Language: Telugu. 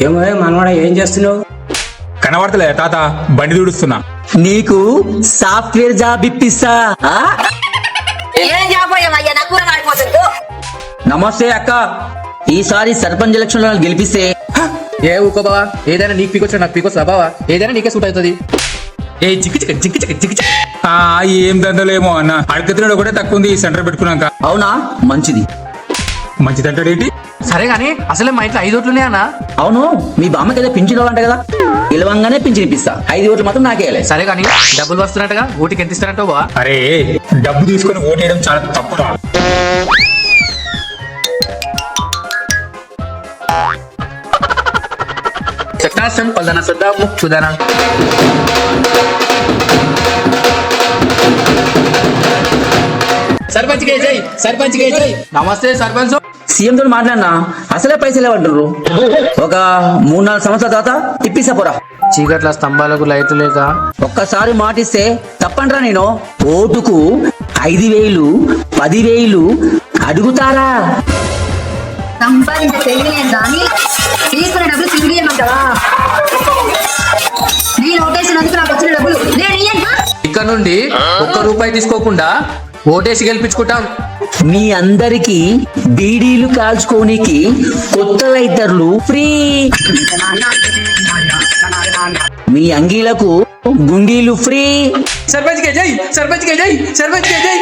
ఏమో మనవాడ ఏం చేస్తున్నావు? కనబడతలే తాత, బండి తుడుస్తున్నా. నీకు సాఫ్ట్వేర్ జాబ్ ఇప్పిస్తా. నమస్తే అక్క, ఈసారి సర్పంచ్ ఎలక్షన్ లో గెలిపిస్తే ఏ ఊకో బావా, ఏదైనా నీకు పీకొచ్చా నాకు పీకొస్తా బావా, ఏదైనా నీకే సూట్ అవుతుంది. ఏ చిక్కి చిక్క చిక్కి చిక్క చిక్కి చిక్క. ఏం దండలేమో అన్న, అడగతిలో ఒకటే తక్కువ ఉంది ఈ సెంటర్ పెట్టుకున్నాక. అవునా, మంచిది. మంచిదంటాడేంటి? సరే గానీ అసలే మా ఇంట్లో 5 ఓట్లునే అన్న. అవును, మీ బామ్మకి ఏదో పింఛన్ ఇవ్వాలంట కదా, గెలవంగానే పింఛన్ ఇప్పిస్తా. 5 ఓట్లు మాత్రం నాకేయాలి. సరే గానీ డబ్బులు వస్తున్నట్టుగా ఓటికి ఎంత ఇస్తారంటావు బావా? అరే డబ్బు తీసుకొని ఓటేయడం చాలా తప్పురా. చట్టాసం పల్దన సొద్దా ముక్ చూదానా. సర్పంచ్ కే జై, సర్పంచ్ కే జై. నమస్తే సర్పంచ్. సీఎం తో మాట్లాడినా అసలే పైసలు ఇవ్వంటారు. ఒక 3-4 సంవత్సరాల తర్వాత ఇప్పిస్తా పోరా. చీకట్ల స్తంభాలకు లైట్లు లేక ఒక్కసారి మాటిస్తే తప్పండ్రా. నేను ఓటుకు 5,000 10,000 అడుగుతారా? సంపాదించే తెలియలేదు కానీ తీసుకునే డబ్బులు తిరిగి ఇవ్వమంటావా? నేను ఓటేసినందుకు నాకు వచ్చిన డబ్బులు నేను ఇయ్యను. ఇక్కడ నుండి ₹1 తీసుకోకుండా ఓటేసి గెలిపించుకుంటాం. మీ అందరికి బీడీలు కాల్చుకోనికి కొత్త లైటర్లు ఫ్రీ. మీ అంగీలకు గుండీలు ఫ్రీ. సర్పంచ్ కే జై, సర్పంచ్ కే జై, సర్పంచ్ కే జై.